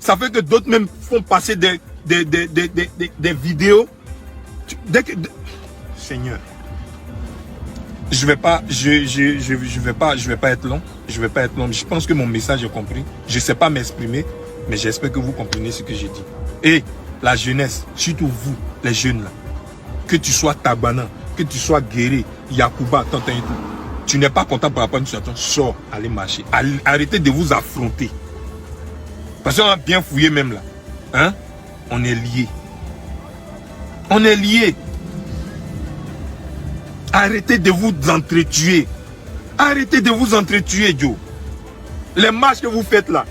Ça fait que d'autres même font passer des vidéos. Seigneur. Je vais pas être long. Je vais pas être long. Je pense que mon message est compris. Je sais pas m'exprimer, mais j'espère que vous comprenez ce que j'ai dit. Et la jeunesse, surtout vous, les jeunes là, que tu sois Tabana, que tu sois Guéré, Yacouba, Tantan et tout, tu n'es pas content par rapport à une situation, sors, allez marcher. Arrêtez de vous affronter. Parce qu'on a bien fouillé même là. Hein? On est liés. On est liés. Arrêtez de vous entretuer. Arrêtez de vous entretuer, Joe. Les marches que vous faites là,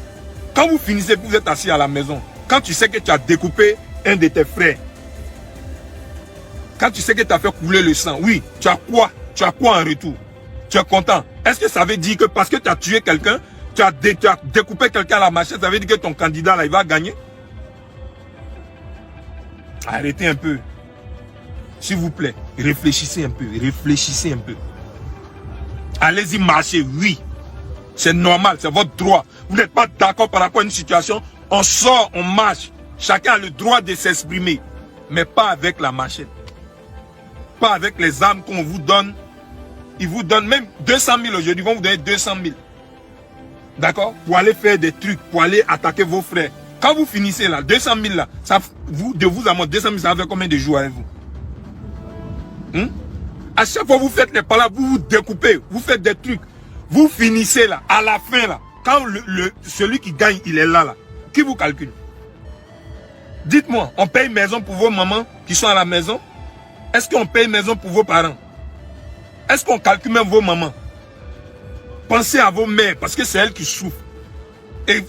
quand vous finissez, vous êtes assis à la maison. Quand tu sais que tu as découpé un de tes frères, quand tu sais que tu as fait couler le sang, oui, tu as quoi? Tu as quoi en retour? Tu es content? Est-ce que ça veut dire que parce que tu as tué quelqu'un, tu as découpé quelqu'un à la machette, ça veut dire que ton candidat là, il va gagner? Arrêtez un peu. S'il vous plaît, réfléchissez un peu, réfléchissez un peu. Allez-y marcher, oui. C'est normal, c'est votre droit. Vous n'êtes pas d'accord par rapport à une situation, on sort, on marche. Chacun a le droit de s'exprimer. Mais pas avec la machette. Pas avec les armes qu'on vous donne. Ils vous donnent même 200 000 aujourd'hui, ils vont vous donner 200 000. D'accord? Pour aller faire des trucs, pour aller attaquer vos frères. Quand vous finissez là, 200 000 là, ça, de vous à moi, 200 000, ça va faire combien de jours avec vous? À chaque fois que vous faites les palabres, vous vous découpez, vous faites des trucs. Vous finissez là, à la fin là, quand celui qui gagne, il est là, qui vous calcule? Dites-moi, on paye maison pour vos mamans qui sont à la maison? Est-ce qu'on paye maison pour vos parents? Est-ce qu'on calcule même vos mamans? Pensez à vos mères, parce que c'est elles qui souffrent. Et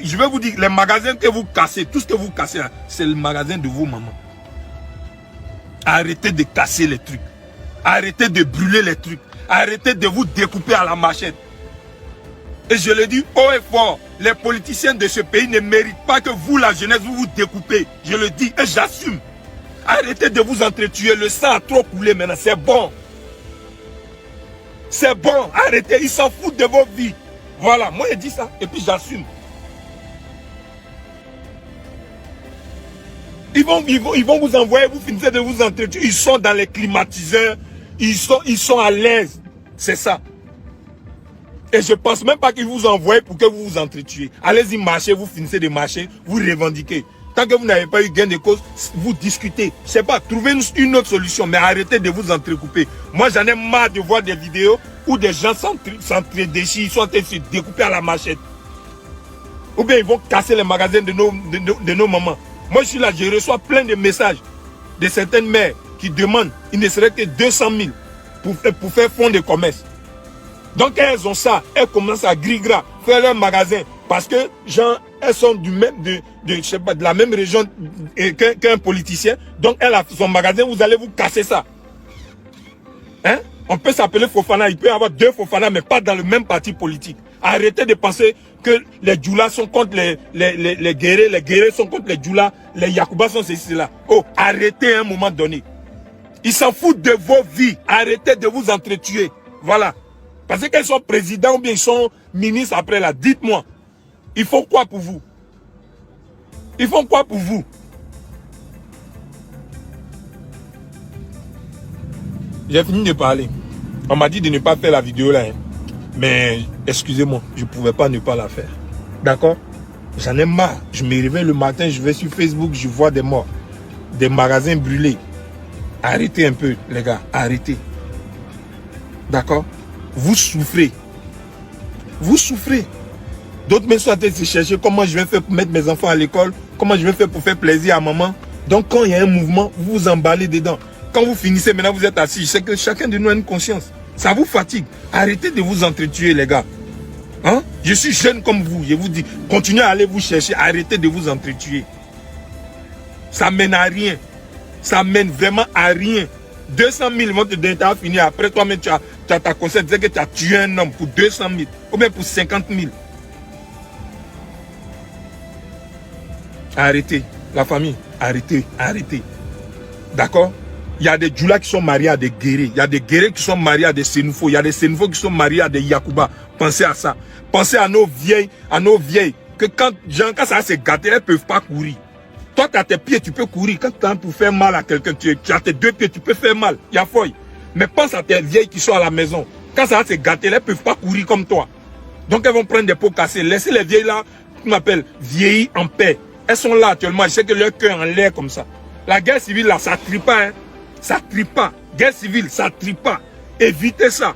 je vais vous dire, les magasins que vous cassez, tout ce que vous cassez, c'est le magasin de vos mamans. Arrêtez de casser les trucs. Arrêtez de brûler les trucs. Arrêtez de vous découper à la machette. Et je le dis haut et fort, les politiciens de ce pays ne méritent pas que vous, la jeunesse, vous vous découpez. Je le dis et j'assume. Arrêtez de vous entretuer. Le sang a trop coulé maintenant. C'est bon. C'est bon. Arrêtez. Ils s'en foutent de vos vies. Voilà. Moi, je dis ça. Et puis, j'assume. Ils vont vous envoyer. Vous finissez de vous entretuer. Ils sont dans les climatiseurs. Ils sont à l'aise. C'est ça. Et je ne pense même pas qu'ils vous envoient pour que vous vous entretuiez. Allez-y marcher. Vous finissez de marcher. Vous revendiquez. Tant que vous n'avez pas eu gain de cause, vous discutez. Je ne sais pas, trouvez une autre solution, mais arrêtez de vous entrecouper. Moi, j'en ai marre de voir des vidéos où des gens s'entre-déchirent, ils sont en train de se découper à la machette. Ou bien ils vont casser les magasins de nos mamans. Moi, je suis là, je reçois plein de messages de certaines mères qui demandent, il ne serait que 200 000 pour faire fonds de commerce. Donc, elles ont ça, elles commencent à gris-gras, faire leur magasin. Parce que, genre, elles sont je sais pas, de la même région qu'un politicien. Donc, elle a son magasin, vous allez vous casser ça. Hein? On peut s'appeler Fofana, il peut y avoir deux Fofana, mais pas dans le même parti politique. Arrêtez de penser que les Djoula sont contre les Guérés sont contre les Djoula, les Yacouba sont ceci, là. Oh, arrêtez à un moment donné. Ils s'en foutent de vos vies. Arrêtez de vous entretuer. Voilà. Parce qu'ils sont présidents ou bien ils sont ministres après là. Dites-moi. Ils font quoi pour vous? Ils font quoi pour vous? J'ai fini de parler. On m'a dit de ne pas faire la vidéo là. Hein. Mais excusez-moi, je ne pouvais pas ne pas la faire. D'accord? J'en ai marre. Je me réveille le matin, je vais sur Facebook, je vois des morts. Des magasins brûlés. Arrêtez un peu, les gars. Arrêtez. D'accord? Vous souffrez. Vous souffrez. D'autres me sont en train de se chercher comment je vais faire pour mettre mes enfants à l'école, comment je vais faire pour faire plaisir à maman. Donc quand il y a un mouvement, vous vous emballez dedans. Quand vous finissez, maintenant vous êtes assis. Je sais que chacun de nous a une conscience. Ça vous fatigue. Arrêtez de vous entretuer, les gars. Hein? Je suis jeune comme vous. Je vous dis, continuez à aller vous chercher. Arrêtez de vous entretuer. Ça mène à rien. Ça mène vraiment à rien. 200 000 vont te donner, tu as fini. Après toi-même, tu as ta conscience. Tu sais que tu as tué un homme pour 200 000. Ou bien pour 50 000. Arrêtez. La famille, arrêtez, arrêtez. D'accord? Il y a des Djoula qui sont mariés à des Guérés. Il y a des Guérés qui sont mariés à des Sénoufos. Il y a des Sénoufos qui sont mariés à des Yacouba. Pensez à ça. Pensez à nos vieilles. que quand ça va se gâter, elles ne peuvent pas courir. Toi, tu as tes pieds, tu peux courir. Quand tu as pour faire mal à quelqu'un, tu as tes 2 pieds, tu peux faire mal. Il y a folie. Mais pense à tes vieilles qui sont à la maison. Quand ça va se gâter, elles ne peuvent pas courir comme toi. Donc, elles vont prendre des pots cassés. Laissez les vieilles là, qu'on m'appelle vieilles en paix. Elles sont là actuellement. Je sais que leur cœur en l'air comme ça. La guerre civile là, ça ne trie pas. Hein. Ça ne trie pas. Guerre civile, ça ne trie pas. Évitez ça.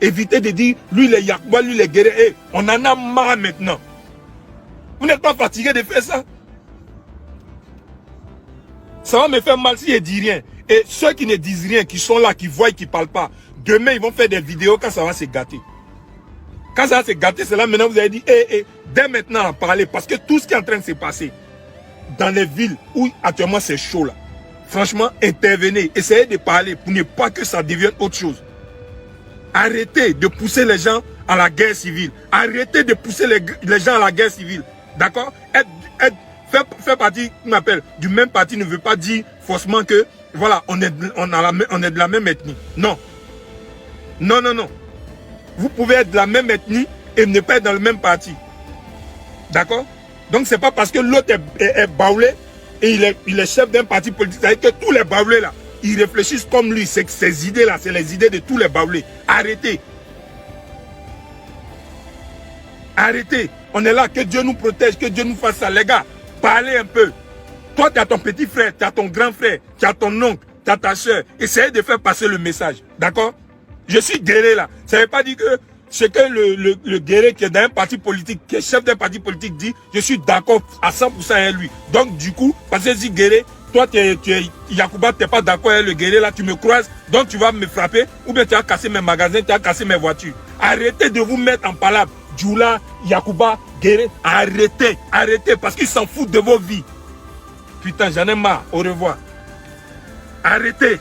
Évitez de dire, lui les Yacouba, lui les guerriers. Hey, on en a marre maintenant. Vous n'êtes pas fatigué de faire ça? Ça va me faire mal si je ne dis rien. Et ceux qui ne disent rien, qui sont là, qui voient, qui ne parlent pas, demain, ils vont faire des vidéos quand ça va se gâter. Quand ça va se gâter, c'est là maintenant vous avez dit, dès maintenant à parler, parce que tout ce qui est en train de se passer dans les villes où actuellement c'est chaud là, franchement, intervenez, essayez de parler pour ne pas que ça devienne autre chose. Arrêtez de pousser les gens à la guerre civile. Arrêtez de pousser les gens à la guerre civile. D'accord? Faire partie, on appelle, du même parti ne veut pas dire forcément que, voilà, on est de la même ethnie. Non. Non, non, non. Vous pouvez être de la même ethnie et ne pas être dans le même parti. D'accord? Donc, c'est pas parce que l'autre est baoulé et il est chef d'un parti politique. C'est-à-dire que tous les baoulés là, ils réfléchissent comme lui. C'est que ces idées là, c'est les idées de tous les baoulés. Arrêtez. Arrêtez. On est là, que Dieu nous protège, que Dieu nous fasse ça. Les gars, parlez un peu. Toi, tu as ton petit frère, tu as ton grand frère, tu as ton oncle, tu as ta soeur. Essayez de faire passer le message. D'accord? Je suis guerrier là. Ça ne veut pas dire que ce que le guerrier qui est dans un parti politique, qui est chef d'un parti politique dit, je suis d'accord à 100% avec lui. Donc du coup, parce que si guerrier, toi tu es Yacouba, tu n'es pas d'accord avec le guerrier là, tu me croises, donc tu vas me frapper, ou bien tu as cassé mes magasins, tu as cassé mes voitures. Arrêtez de vous mettre en palabre. Djoula, Yacouba, guerrier, arrêtez, arrêtez, parce qu'ils s'en foutent de vos vies. Putain, j'en ai marre. Au revoir. Arrêtez.